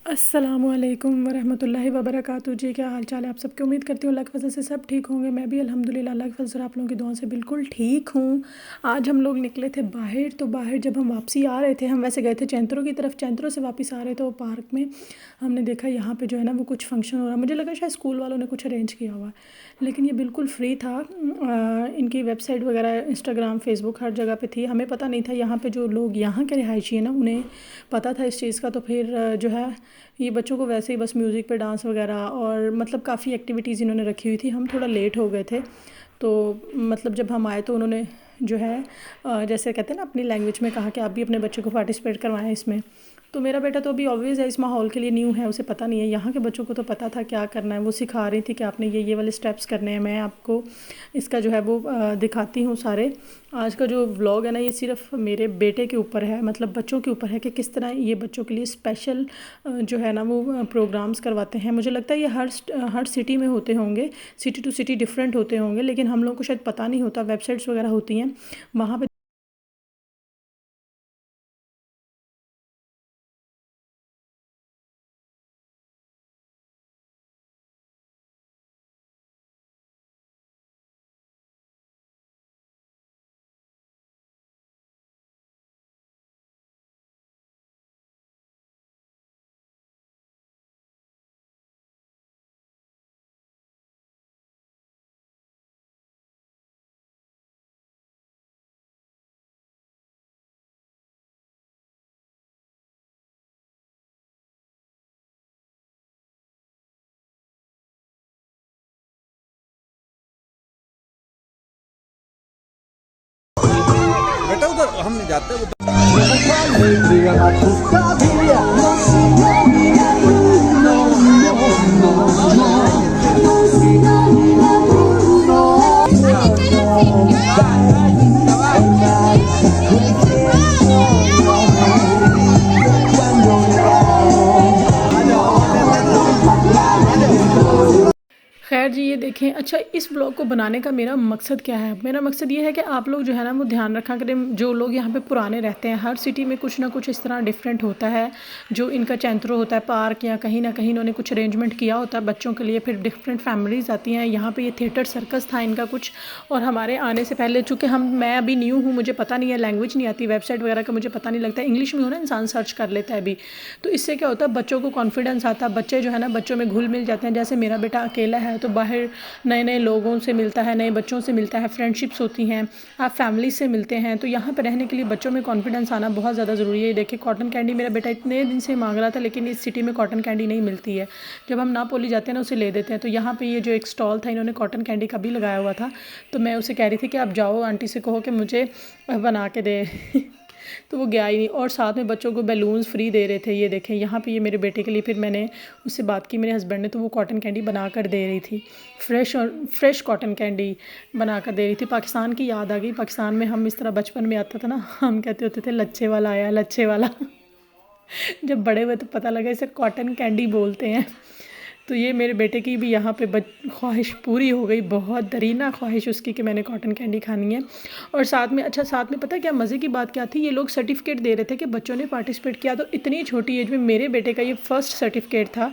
अस्सलामुअलैकुम वरहमतुल्लाहि वबरकातुहू। जी, क्या हाल चाल है आप सबके। उम्मीद करती हूँ अल्लाह के फजल से सब ठीक होंगे। मैं भी अल्हम्दुलिल्लाह अल्लाह के फजल से आप लोगों की दुआ से बिल्कुल ठीक हूँ। आज हम लोग निकले थे बाहर, तो बाहर जब हम वापसी आ रहे थे, हम वैसे गए थे चैंतरों की तरफ, चैंतरों से वापस आ रहे थे, वो पार्क में हमने देखा यहाँ पे जो है ना वो कुछ फंक्शन हो रहा है। मुझे लगा शायद स्कूल वालों ने कुछ अरेंज किया हुआ है, लेकिन ये बिल्कुल फ्री था। इनकी वेबसाइट वगैरह इंस्टाग्राम फेसबुक हर जगह पे थी। हमें पता नहीं था, यहाँ पे जो लोग यहाँ के रिहायशी है ना उन्हें पता था इस चीज़ का। तो फिर जो है ये बच्चों को वैसे ही बस म्यूज़िक पे डांस वगैरह और मतलब काफ़ी एक्टिविटीज़ इन्होंने रखी हुई थी। हम थोड़ा लेट हो गए थे, तो मतलब जब हम आए तो उन्होंने जो है जैसे कहते हैं ना अपनी लैंग्वेज में कहा कि आप भी अपने बच्चे को पार्टिसिपेट करवाएं इसमें। तो मेरा बेटा तो अभी ऑब्वियस है, इस माहौल के लिए न्यू है, उसे पता नहीं है। यहाँ के बच्चों को तो पता था क्या करना है, वो सिखा रही थी कि आपने ये वाले स्टेप्स करने हैं। मैं आपको इसका जो है वो दिखाती हूँ सारे। आज का जो व्लॉग है ना ये सिर्फ मेरे बेटे के ऊपर है, मतलब बच्चों के ऊपर है कि किस तरह ये बच्चों के लिए स्पेशल जो है ना वो प्रोग्राम्स करवाते हैं। मुझे लगता है ये हर सिटी में होते होंगे, सिटी टू सिटी डिफरेंट होते होंगे, लेकिन हम लोग को शायद पता नहीं होता। वेबसाइट्स वगैरह होती हैं वहाँ पे। बेटा उधर हम नहीं जाते उधर। खैर जी, ये देखें। अच्छा, इस ब्लॉग को बनाने का मेरा मकसद क्या है? मेरा मकसद ये है कि आप लोग जो है ना वो ध्यान रखा करें। जो लोग यहाँ पे पुराने रहते हैं, हर सिटी में कुछ ना कुछ इस तरह डिफरेंट होता है। जो इनका चैंतरो होता है पार्क, या कहीं ना कहीं इन्होंने कुछ अरेंजमेंट किया होता है बच्चों के लिए। फिर डिफरेंट फैमिलीज़ आती हैं यहाँ पे। ये थिएटर सर्कस था इनका कुछ, और हमारे आने से पहले चूँकि मैं अभी न्यू हूँ, मुझे पता नहीं है, लैंग्वेज नहीं आती, वेबसाइट वगैरह का मुझे पता नहीं लगता। इंग्लिश में हो ना, इंसान सर्च कर लेता है अभी। तो इससे क्या होता है, बच्चों को कॉन्फिडेंस आता है, बच्चे जो है ना बच्चों में घुल मिल जाते हैं। जैसे मेरा बेटा अकेला है तो बाहर नए नए लोगों से मिलता है, नए बच्चों से मिलता है, फ्रेंडशिप्स होती हैं, आप फैमिली से मिलते हैं। तो यहाँ पर रहने के लिए बच्चों में कॉन्फिडेंस आना बहुत ज़्यादा ज़रूरी है। देखिए कॉटन कैंडी मेरा बेटा इतने दिन से मांग रहा था, लेकिन इस सिटी में कॉटन कैंडी नहीं मिलती है। जब हम नापोली जाते हैं ना उसे ले देते हैं। तो यहाँ पे ये जो एक स्टॉल था, इन्होंने कॉटन कैंडी का भी लगाया हुआ था। तो मैं उसे कह रही थी कि आप जाओ आंटी से कहो कि मुझे बना के दे तो वो गया ही नहीं। और साथ में बच्चों को बैलून्स फ्री दे रहे थे। ये देखें यहाँ पे, ये मेरे बेटे के लिए। फिर मैंने उससे बात की मेरे हस्बैंड ने, तो वो कॉटन कैंडी बना कर दे रही थी। फ्रेश कॉटन कैंडी बना कर दे रही थी। पाकिस्तान की याद आ गई। पाकिस्तान में हम इस तरह बचपन में आता था ना, हम कहते होते थे लच्छे वाला आया, लच्छे वाला जब बड़े हुए तो पता लगा इसे कॉटन कैंडी बोलते हैं। तो ये मेरे बेटे की भी यहाँ पे ख्वाहिश पूरी हो गई, बहुत दरीना ख्वाहिश उसकी कि मैंने कॉटन कैंडी खानी है। और साथ में, अच्छा साथ में पता है क्या मज़े की बात क्या थी, ये लोग सर्टिफिकेट दे रहे थे कि बच्चों ने पार्टिसिपेट किया। तो इतनी छोटी एज में मेरे बेटे का ये फर्स्ट सर्टिफिकेट था,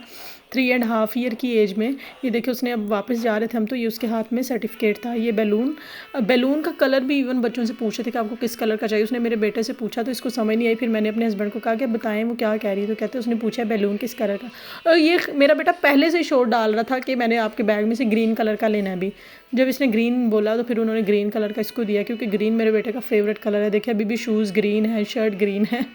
3.5 ईयर की एज में। ये देखिए उसने, अब वापस जा रहे थे हम तो ये उसके हाथ में सर्टिफिकेट था। ये बैलून का कलर भी इवन बच्चों से पूछे थे कि आपको किस कलर का चाहिए। उसने मेरे बेटे से पूछा तो इसको समझ नहीं आई। फिर मैंने अपने हस्बैंड को कहा कि बताएं वो क्या कह रही है। तो कहते उसने पूछा बैलून किस कलर का। और ये मेरा बेटा पहले से शोर डाल रहा था कि मैंने आपके बैग में से ग्रीन कलर का लेना है भी। जब इसने ग्रीन बोला तो फिर उन्होंने ग्रीन कलर का इसको दिया, क्योंकि ग्रीन मेरे बेटे का फेवरेट कलर है। देखिए अभी भी शूज़ ग्रीन है, शर्ट ग्रीन है।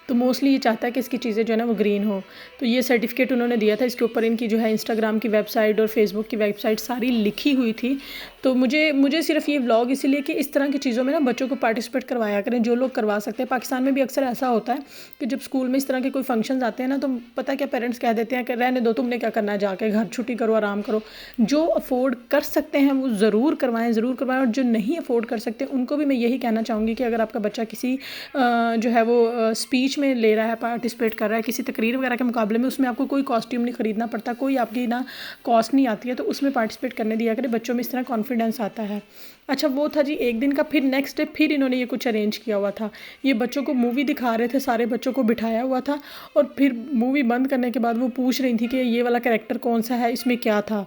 तो मोस्टली ये चाहता है कि इसकी चीज़ें जो है ना वो ग्रीन हो। तो ये सर्टिफिकेट उन्होंने दिया था। इसके ऊपर इनकी जो है इंस्टाग्राम की वेबसाइट और फेसबुक की वेबसाइट सारी लिखी हुई थी। तो मुझे सिर्फ ये व्लॉग इसीलिए कि इस तरह की चीज़ों में ना बच्चों को पार्टिसिपेट करवाया करें, जो लोग करवा सकते हैं। पाकिस्तान में भी अक्सर ऐसा होता है कि जब स्कूल में इस तरह के कोई फंक्शन आते हैं ना, तो पता है क्या, पेरेंट्स कह देते हैं कि रहने दो, तुमने क्या करना है, जाके घर छुट्टी करो, आराम करो। जो अफोर्ड कर सकते हैं वो ज़रूर करवाएं, और जो नहीं अफोर्ड कर सकते उनको भी मैं यही कहना चाहूँगी कि अगर आपका बच्चा किसी जो है वो स्पीच स्पीच में ले रहा है, पार्टिसिपेट कर रहा है किसी तकरीर वगैरह के मुकाबले में, उसमें आपको कोई कॉस्ट्यूम नहीं ख़रीदना पड़ता, कोई आपकी ना कॉस्ट नहीं आती है, तो उसमें पार्टिसिपेट करने दिया करें, बच्चों में इस तरह कॉन्फिडेंस आता है। अच्छा वो था जी एक दिन का। फिर नेक्स्ट डे फिर इन्होंने ये कुछ अरेंज किया हुआ था, ये बच्चों को मूवी दिखा रहे थे, सारे बच्चों को बिठाया हुआ था, और फिर मूवी बंद करने के बाद वो पूछ रही थी कि ये वाला कैरेक्टर कौन सा है, इसमें क्या था।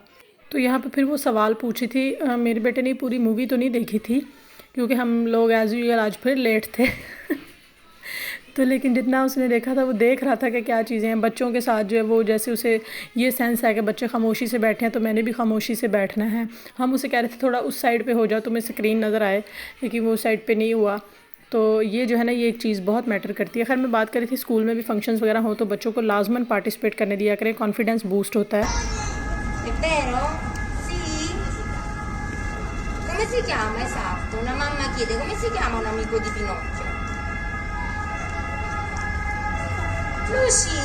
तो यहाँ पे फिर वो सवाल पूछी थी। मेरे बेटे ने पूरी मूवी तो नहीं देखी थी क्योंकि हम लोग एज़ यूजुअल आज फिर लेट थे तो लेकिन जितना उसने देखा था वो देख रहा था कि क्या चीज़ें हैं बच्चों के साथ जो है वो, जैसे उसे ये सेंस है कि बच्चे खामोशी से बैठे हैं तो मैंने भी खामोशी से बैठना है। हम उसे कह रहे थे थोड़ा उस साइड पे हो जाओ तुम्हें स्क्रीन नज़र आए, लेकिन वो उस साइड पे नहीं हुआ। तो ये जो है ना ये एक चीज़ बहुत मैटर करती है। खैर मैं बात करी थी स्कूल में भी फंक्शंस वगैरह हो तो बच्चों को लाजमन पार्टिसिपेट करने दिया करें, कॉन्फिडेंस बूस्ट होता है। È vero? Sì? Come si chiama esatto? Una mamma chiede come si chiama un amico di Pinocchio? Lucy!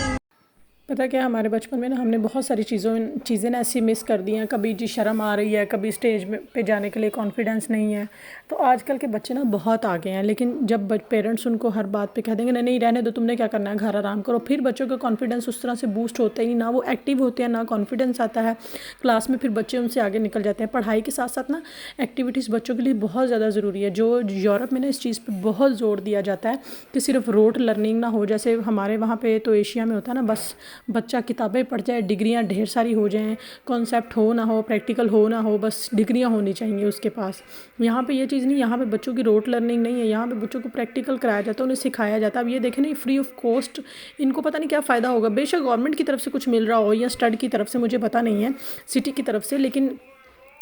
पता क्या हमारे बचपन में ना हमने बहुत सारी चीज़ें ना ऐसी मिस कर दी हैं। कभी जी शर्म आ रही है, कभी स्टेज में पे जाने के लिए कॉन्फिडेंस नहीं है। तो आजकल के बच्चे ना बहुत आगे हैं, लेकिन जब पेरेंट्स उनको हर बात पे कह देंगे नहीं नहीं रहने दो, तुमने क्या करना है, घर आराम करो, फिर बच्चों का कॉन्फिडेंस उस तरह से बूस्ट होता ही ना, वो एक्टिव होते हैं ना कॉन्फिडेंस आता है क्लास में, फिर बच्चे उनसे आगे निकल जाते हैं। पढ़ाई के साथ साथ ना एक्टिविटीज़ बच्चों के लिए बहुत ज़्यादा ज़रूरी है। जो यूरोप में ना इस चीज़ पर बहुत ज़ोर दिया जाता है कि सिर्फ रोट लर्निंग ना हो, जैसे हमारे वहाँ पर तो एशिया में होता है ना, बस बच्चा किताबें पढ़ जाए, डिग्रियां ढेर सारी हो जाएं, कॉन्सेप्ट हो ना हो, प्रैक्टिकल हो ना हो, बस डिग्रियां होनी चाहिए उसके पास। यहाँ पे ये चीज़ नहीं, यहाँ पे बच्चों की रोट लर्निंग नहीं है, यहाँ पे बच्चों को प्रैक्टिकल कराया जाता है, उन्हें सिखाया जाता है। अब ये देखें ना, फ्री ऑफ कॉस्ट इनको पता नहीं क्या फ़ायदा होगा। बेशक गवर्नमेंट की तरफ से कुछ मिल रहा हो या स्टड की तरफ से, मुझे पता नहीं है सिटी की तरफ से, लेकिन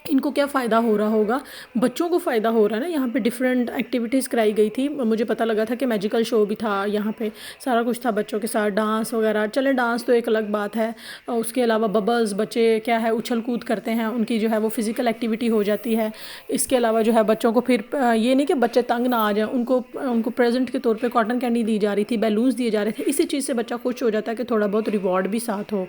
इनको क्या फ़ायदा हो रहा होगा, बच्चों को फ़ायदा हो रहा है ना। यहाँ पे डिफरेंट एक्टिविटीज़ कराई गई थी, मुझे पता लगा था कि मैजिकल शो भी था, यहाँ पे सारा कुछ था बच्चों के साथ, डांस वगैरह। चले डांस तो एक अलग बात है, उसके अलावा बबल्स, बच्चे क्या है उछल कूद करते हैं, उनकी जो है वो फिज़िकल एक्टिविटी हो जाती है। इसके अलावा जो है बच्चों को फिर ये नहीं कि बच्चे तंग ना आ जाएँ, उनको प्रेजेंट के तौर पर कॉटन कैंडी दी जा रही थी, बैलून्स दिए जा रहे थे। इसी चीज़ से बच्चा खुश हो जाता है कि थोड़ा बहुत रिवॉर्ड भी साथ हो।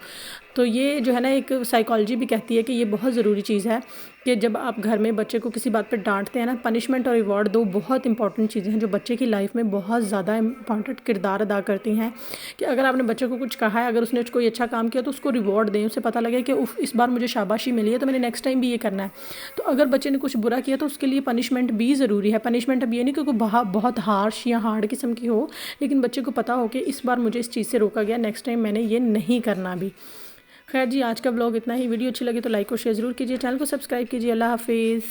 तो ये जो है ना एक साइकोलॉजी भी कहती है कि ये बहुत ज़रूरी चीज़ है कि जब आप घर में बच्चे को किसी बात पे डांटते हैं ना, पनिशमेंट और रिवॉर्ड दो बहुत इंपॉर्टेंट चीज़ें हैं जो बच्चे की लाइफ में बहुत ज़्यादा इंपॉर्टेंट किरदार अदा करती हैं। कि अगर आपने बच्चे को कुछ कहा है, अगर उसने कोई अच्छा काम किया तो उसको रिवॉर्ड दें, उसे पता लगे कि उफ इस बार मुझे शाबाशी मिली है तो मैंने नेक्स्ट टाइम भी ये करना है। तो अगर बच्चे ने कुछ बुरा किया तो उसके लिए पनिशमेंट भी ज़रूरी है। पनिशमेंट अब ये नहीं कि कोई बहुत हार्श या हार्ड किस्म की हो, लेकिन बच्चे को पता हो कि इस बार मुझे इस चीज़ से रोका गया, नेक्स्ट टाइम मैंने ये नहीं करना भी। खैर जी आज का व्लॉग इतना ही। वीडियो अच्छी लगी तो लाइक और शेयर ज़रूर कीजिए, चैनल को सब्सक्राइब कीजिए। अल्लाह हाफिज़।